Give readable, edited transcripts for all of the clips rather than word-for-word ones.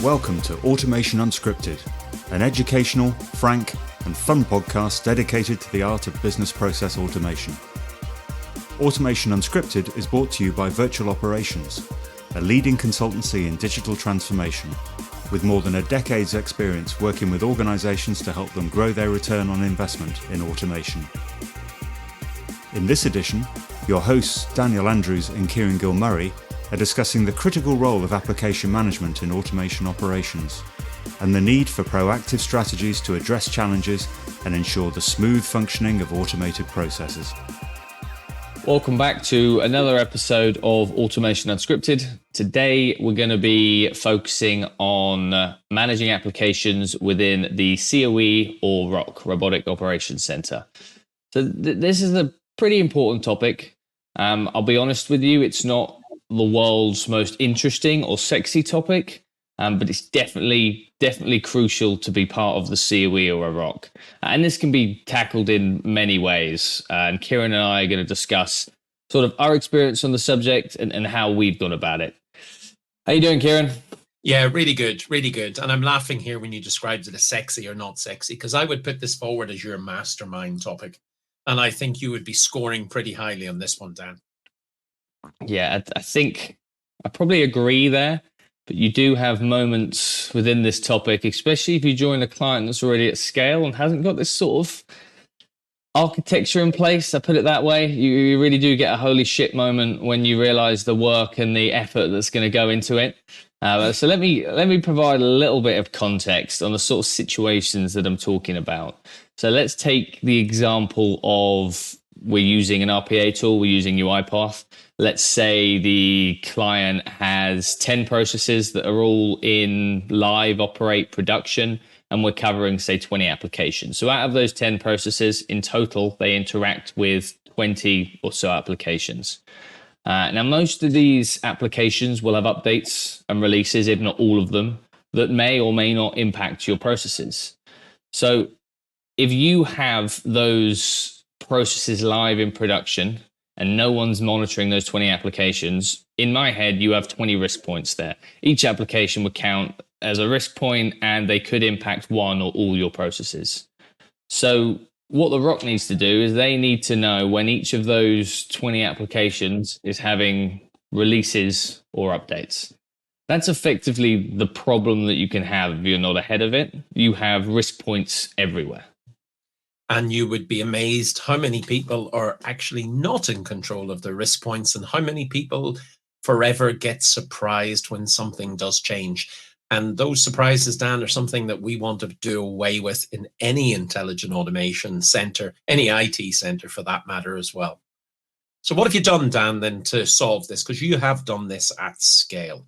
Welcome to Automation Unscripted, an educational, frank, and fun podcast dedicated to the art of business process automation. Automation Unscripted is brought to you by Virtual Operations, a leading consultancy in digital transformation, with more than a decade's experience working with organizations to help them grow their return on investment in automation. In this edition, your hosts Daniel Andrews and Kieran Gilmurray are discussing the critical role of application management in automation operations and the need for proactive strategies to address challenges and ensure the smooth functioning of automated processes. Welcome back to another episode of Automation Unscripted. Today, we're going to be focusing on managing applications within the COE or ROC, Robotic Operations Center. So this is a pretty important topic. I'll be honest with you, it's not the world's most interesting or sexy topic, but it's definitely crucial to be part of the COE or a ROC. And this can be tackled in many ways. And Kieran and I are going to discuss sort of our experience on the subject and how we've gone about it. How you doing, Kieran? Yeah, really good, really good. And I'm laughing here when you described it as sexy or not sexy, because I would put this forward as your mastermind topic. And I think you would be scoring pretty highly on this one, Dan. Yeah, I think I probably agree there. But you do have moments within this topic, especially if you join a client that's already at scale and hasn't got this sort of architecture in place. I put it that way. You really do get a holy shit moment when you realize the work and the effort that's going to go into it. So let me provide a little bit of context on the sort of situations that I'm talking about. So let's take the example of we're using an RPA tool, we're using UiPath. Let's say the client has 10 processes that are all in live operate production, and we're covering, say, 20 applications. So out of those 10 processes, in total, they interact with 20 or so applications. Now, most of these applications will have updates and releases, if not all of them, that may or may not impact your processes. So if you have those processes live in production and no one's monitoring those 20 applications, in my head, you have 20 risk points there. Each application would count as a risk point and they could impact one or all your processes. So what the ROC needs to do is they need to know when each of those 20 applications is having releases or updates. That's effectively the problem that you can have if you're not ahead of it. You have risk points everywhere. And you would be amazed how many people are actually not in control of their risk points and how many people forever get surprised when something does change. And those surprises, Dan, are something that we want to do away with in any intelligent automation center, any IT center for that matter as well. So what have you done, Dan, then to solve this? Because you have done this at scale.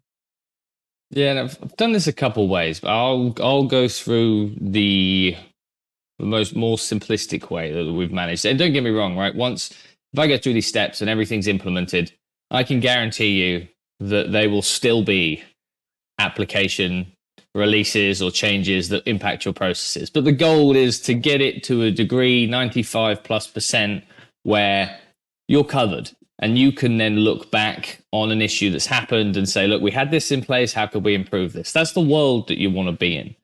Yeah, and I've done this a couple ways, but I'll go through the more simplistic way that we've managed. And don't get me wrong, right? If I go through these steps and everything's implemented, I can guarantee you that they will still be application releases or changes that impact your processes. But the goal is to get it to a degree, 95+%, where you're covered. And you can then look back on an issue that's happened and say, look, we had this in place. How could we improve this? That's the world that you want to be in.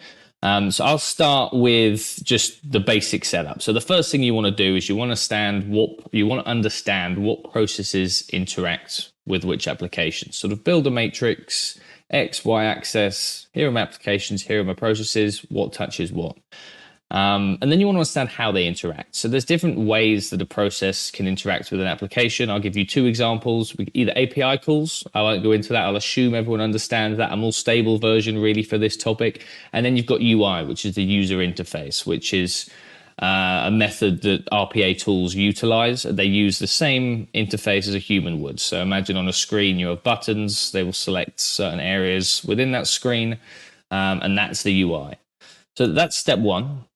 So I'll start with just the basic setup. So the first thing you want to do is you want to understand what processes interact with which applications. Sort of build a matrix, X, Y axis. Here are my applications. Here are my processes. What touches what? And then you want to understand how they interact. So there's different ways that a process can interact with an application. I'll give you two examples. Either API calls. I won't go into that. I'll assume everyone understands that. A more stable version really for this topic. And then you've got UI, which is the user interface, which is a method that RPA tools utilize. They use the same interface as a human would. So imagine on a screen you have buttons. They will select certain areas within that screen. And that's the UI. So that's step one.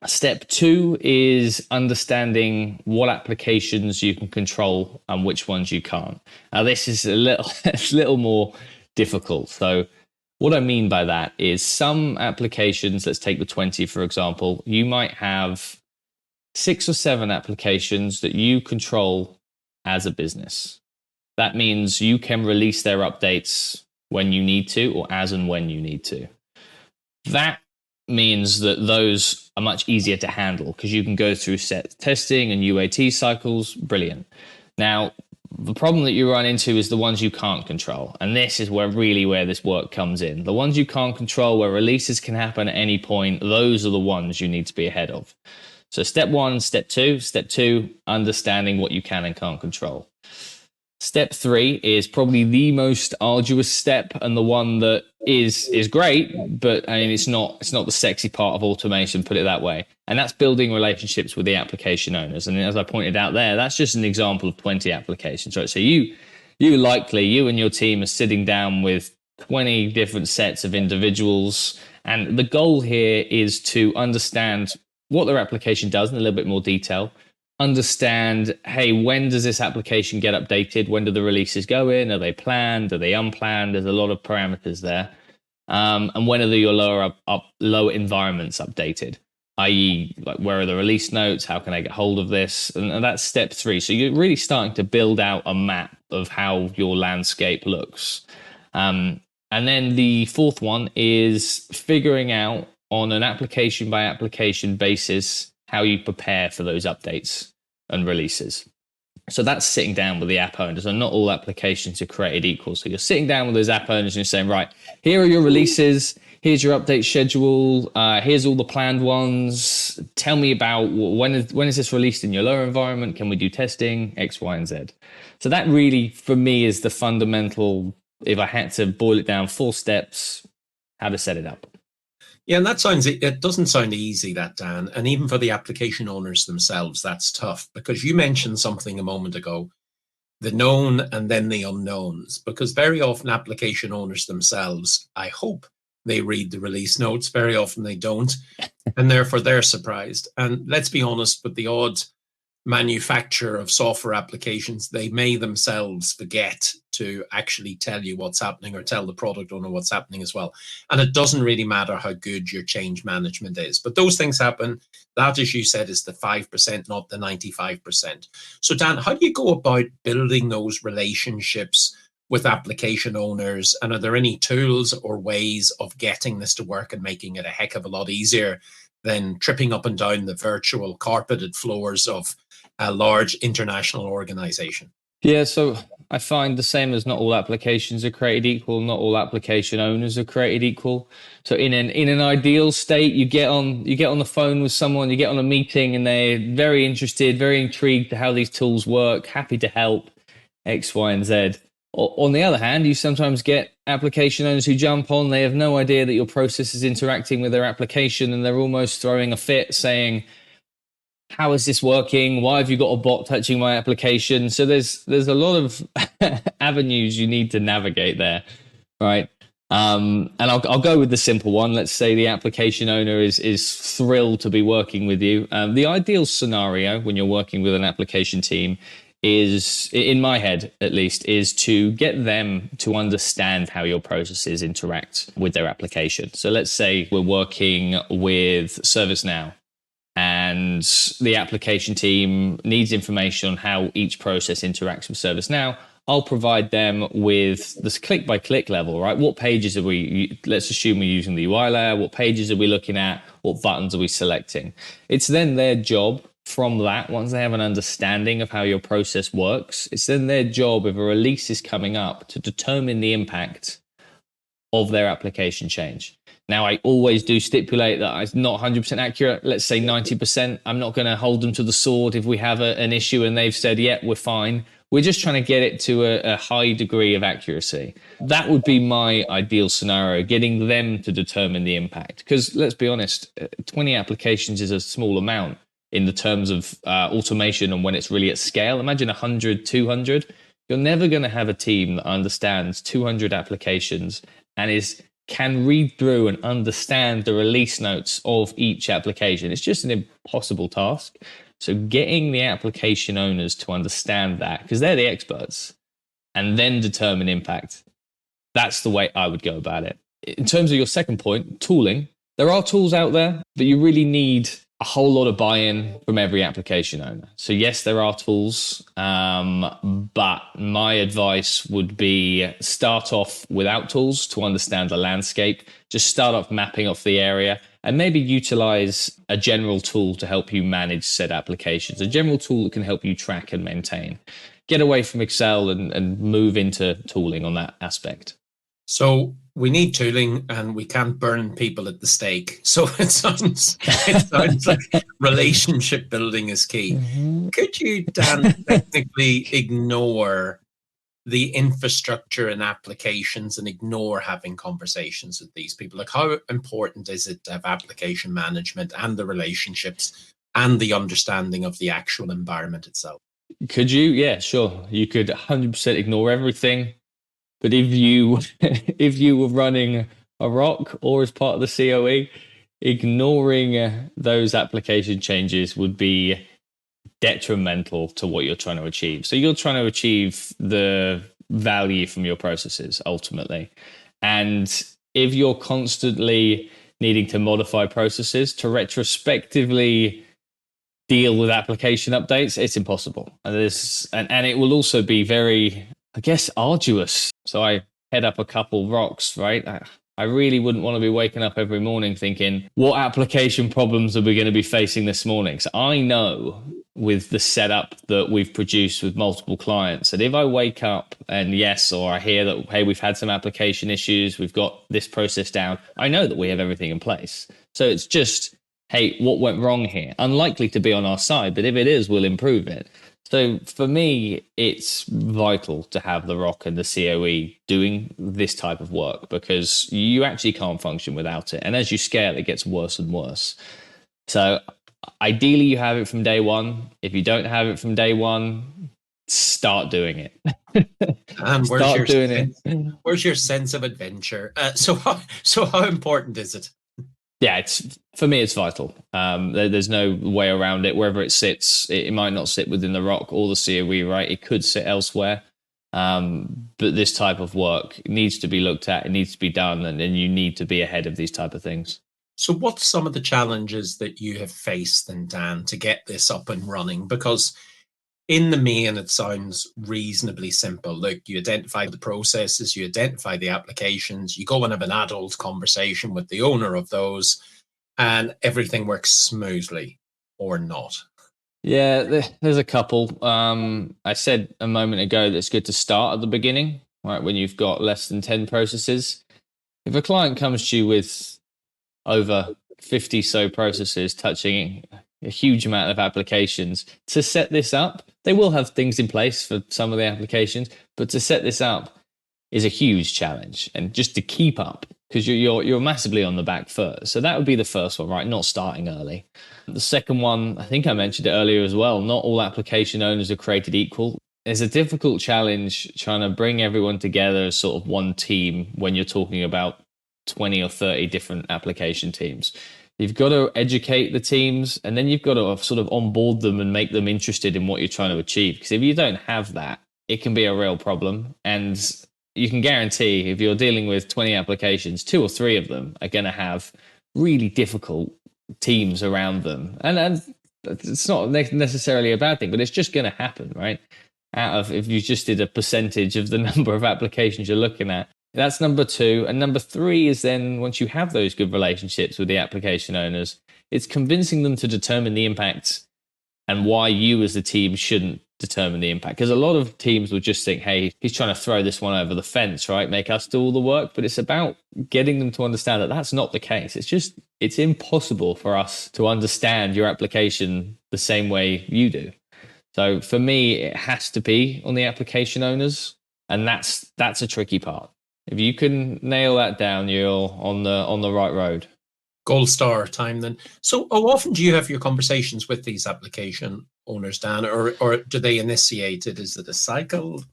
Step two is understanding what applications you can control and which ones you can't. Now, this is a little more difficult. So what I mean by that is some applications, let's take the 20, for example, you might have 6 or 7 applications that you control as a business. That means you can release their updates when you need to, or as and when you need to. That means that those are much easier to handle because you can go through set testing and UAT cycles. Brilliant. Now, the problem that you run into is the ones you can't control. And this is where this work comes in. The ones you can't control, where releases can happen at any point, those are the ones you need to be ahead of. So step one, step two, understanding what you can and can't control. Step three is probably the most arduous step and the one that is great, but I mean it's not the sexy part of automation, put it that way. And that's building relationships with the application owners. And as I pointed out there, that's just an example of 20 applications, right? So you and your team are sitting down with 20 different sets of individuals. And the goal here is to understand what their application does in a little bit more detail. Understand, hey, when does this application get updated? When do the releases go in? Are they planned? Are they unplanned? There's a lot of parameters there. And when are your lower environments updated? I.e., like, where are the release notes? How can I get hold of this? And that's step three. So you're really starting to build out a map of how your landscape looks. And then the fourth one is figuring out on an application by application basis how you prepare for those updates and releases. So that's sitting down with the app owners, and not all applications are created equal. So you're sitting down with those app owners and you're saying, right, here are your releases, here's your update schedule, here's all the planned ones. Tell me about when is this released in your lower environment? Can we do testing? X, Y, and Z. So that really, for me, is the fundamental, if I had to boil it down, 4 steps, how to set it up. Yeah, and it doesn't sound easy, that, Dan. And even for the application owners themselves, that's tough, because you mentioned something a moment ago, the known and then the unknowns, because very often application owners themselves, I hope they read the release notes. Very often they don't, and therefore they're surprised. And let's be honest, with the odd manufacturer of software applications, they may themselves forget to actually tell you what's happening, or tell the product owner what's happening as well. And it doesn't really matter how good your change management is, but those things happen. That, as you said, is the 5%, not the 95%. So Dan, how do you go about building those relationships with application owners? And are there any tools or ways of getting this to work and making it a heck of a lot easier than tripping up and down the virtual carpeted floors of a large international organization? Yeah, so I find the same as not all applications are created equal, not all application owners are created equal. So in an ideal state, you get on the phone with someone, you get on a meeting, and they're very interested, very intrigued to how these tools work, happy to help, X, Y, and Z. On the other hand, you sometimes get application owners who jump on, they have no idea that your process is interacting with their application, and they're almost throwing a fit saying, how is this working? Why have you got a bot touching my application? So there's a lot of avenues you need to navigate there, right? And I'll go with the simple one. Let's say the application owner is thrilled to be working with you. The ideal scenario when you're working with an application team is, in my head at least, is to get them to understand how your processes interact with their application. So let's say we're working with ServiceNow, and the application team needs information on how each process interacts with ServiceNow. I'll provide them with this click-by-click level, right? What pages are let's assume we're using the UI layer. What pages are we looking at? What buttons are we selecting? It's then their job from that, once they have an understanding of how your process works, it's then their job, if a release is coming up, to determine the impact of their application change. Now, I always do stipulate that it's not 100% accurate. Let's say 90%. I'm not going to hold them to the sword if we have an issue and they've said, yeah, we're fine. We're just trying to get it to a high degree of accuracy. That would be my ideal scenario, getting them to determine the impact. Because let's be honest, 20 applications is a small amount in the terms of automation and when it's really at scale. Imagine 100, 200. You're never going to have a team that understands 200 applications and can read through and understand the release notes of each application. It's just an impossible task. So getting the application owners to understand that, because they're the experts, and then determine impact, that's the way I would go about it. In terms of your second point, tooling, there are tools out there, but you really need a whole lot of buy-in from every application owner. So yes, there are tools, but my advice would be start off without tools to understand the landscape. Just start off mapping off the area and maybe utilize a general tool to help you manage said applications, a general tool that can help you track and maintain. Get away from Excel and move into tooling on that aspect. So we need tooling and we can't burn people at the stake. So it sounds like relationship building is key. Mm-hmm. Could you, Dan, technically ignore the infrastructure and applications and ignore having conversations with these people? Like, how important is it to have application management and the relationships and the understanding of the actual environment itself? Could you? Yeah, sure. You could 100% ignore everything. But if you were running a ROC or as part of the COE, ignoring those application changes would be detrimental to what you're trying to achieve. So you're trying to achieve the value from your processes ultimately. And if you're constantly needing to modify processes to retrospectively deal with application updates, it's impossible. And it will also be very, I guess, arduous. So I head up a couple ROCs, right? I really wouldn't want to be waking up every morning thinking, what application problems are we going to be facing this morning? So I know with the setup that we've produced with multiple clients that if I wake up and or I hear that, hey, we've had some application issues, we've got this process down, I know that we have everything in place. So it's just, hey, what went wrong here? Unlikely to be on our side, but if it is, we'll improve it. So for me, it's vital to have the ROC and the COE doing this type of work because you actually can't function without it. And as you scale, it gets worse and worse. So ideally, you have it from day one. If you don't have it from day one, start doing it. And where's your sense of adventure? So how important is it? Yeah, for me, it's vital. There's no way around it. Wherever it sits, it might not sit within the ROC or the COE, right? It could sit elsewhere. But this type of work needs to be looked at. It needs to be done. And you need to be ahead of these type of things. So what's some of the challenges that you have faced then, Dan, to get this up and running? Because in the main, it sounds reasonably simple. Like you identify the processes, you identify the applications, you go and have an adult conversation with the owner of those, and everything works smoothly or not. Yeah, there's a couple. I said a moment ago that it's good to start at the beginning, right? When you've got less than 10 processes. If a client comes to you with over 50 so processes touching a huge amount of applications, to set this up, they will have things in place for some of the applications, but to set this up is a huge challenge. And just to keep up, because you're massively on the back foot. So that would be the first one, right? Not starting early. The second one, I think I mentioned it earlier as well, not all application owners are created equal. It's a difficult challenge trying to bring everyone together as sort of one team when you're talking about 20 or 30 different application teams. You've got to educate the teams, and then you've got to sort of onboard them and make them interested in what you're trying to achieve. Because if you don't have that, it can be a real problem. And you can guarantee if you're dealing with 20 applications, 2 or 3 of them are going to have really difficult teams around them. And it's not necessarily a bad thing, but it's just going to happen, right? If you just did a percentage of the number of applications you're looking at. That's number 2. And number 3 is then once you have those good relationships with the application owners, it's convincing them to determine the impact and why you as the team shouldn't determine the impact. Because a lot of teams will just think, hey, he's trying to throw this one over the fence, right? Make us do all the work. But it's about getting them to understand that that's not the case. It's impossible for us to understand your application the same way you do. So for me, it has to be on the application owners. And that's a tricky part. If you can nail that down, you're on the right road. Gold star time then. So how often do you have your conversations with these application owners, Dan, or do they initiate it? Is it a cycle?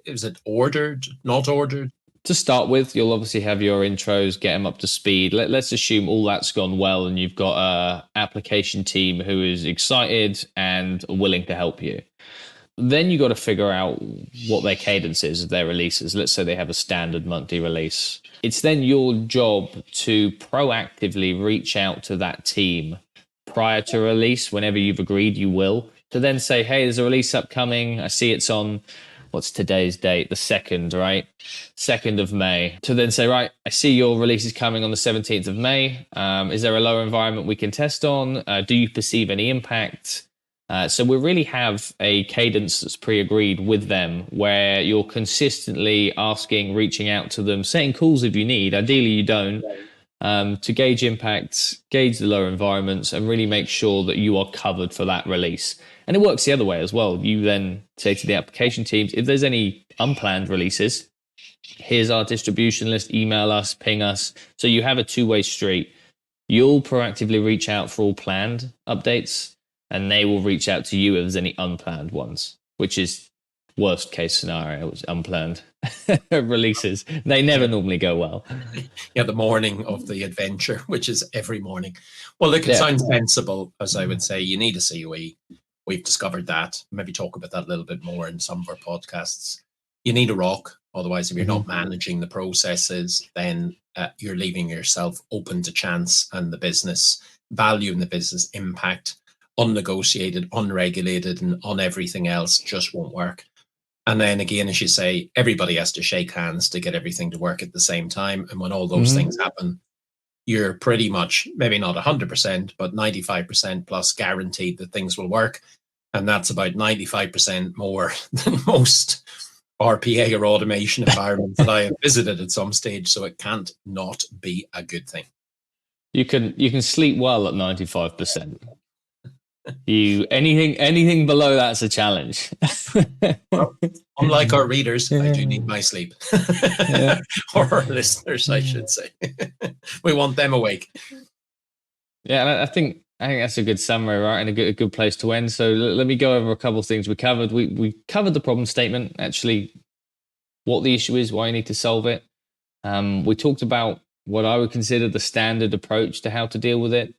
Is it ordered, not ordered? To start with, you'll obviously have your intros, get them up to speed. Let's assume all that's gone well and you've got an application team who is excited and willing to help you. Then you got to figure out what their cadence is of their releases. Let's say they have a standard monthly release. It's then your job to proactively reach out to that team, prior to release, whenever you've agreed you will, to then say, hey, there's a release upcoming. I see it's on, what's today's date? The 2nd, right? 2nd of May. To then say, right, I see your release is coming on the 17th of May. Is there a lower environment we can test on? Do you perceive any impact? So we really have a cadence that's pre-agreed with them where you're consistently asking, reaching out to them, setting calls if you need. Ideally, you don't. To gauge impacts, gauge the lower environments, and really make sure that you are covered for that release. And it works the other way as well. You then say to the application teams, if there's any unplanned releases, here's our distribution list, email us, ping us. So you have a two-way street. You'll proactively reach out for all planned updates, and they will reach out to you if there's any unplanned ones, which is worst case scenario, unplanned releases. They never normally go well. Yeah, the morning of the adventure, which is every morning. Well, look, it sounds sensible, as I would say. You need a COE. We've discovered that. Maybe talk about that a little bit more in some of our podcasts. You need a ROC. Otherwise, if you're not managing the processes, then you're leaving yourself open to chance, and the business value and the business impact, unnegotiated, unregulated, and on everything else just won't work. And then again, as you say, everybody has to shake hands to get everything to work at the same time. And when all those things happen, you're pretty much, maybe not 100%, but 95% plus guaranteed that things will work. And that's about 95% more than most RPA or automation environments that I have visited at some stage. So it can't not be a good thing. You can sleep well at 95%. Anything below that's a challenge. Well, unlike our readers, I do need my sleep. Or our listeners, I should say. We want them awake. Yeah, I think that's a good summary, right? And a good place to end. So let me go over a couple of things we covered. We covered the problem statement, actually, what the issue is, why you need to solve it. We talked about what I would consider the standard approach to how to deal with it.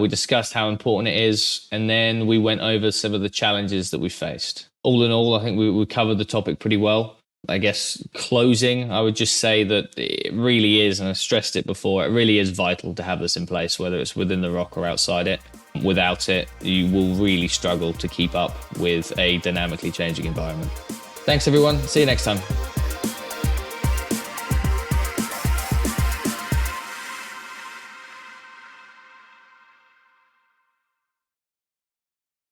We discussed how important it is, and then we went over some of the challenges that we faced. All in all, I think we covered the topic pretty well. I guess closing, I would just say that it really is, and I stressed it before, it really is vital to have this in place, whether it's within the ROC or outside it. Without it, you will really struggle to keep up with a dynamically changing environment. Thanks, everyone. See you next time.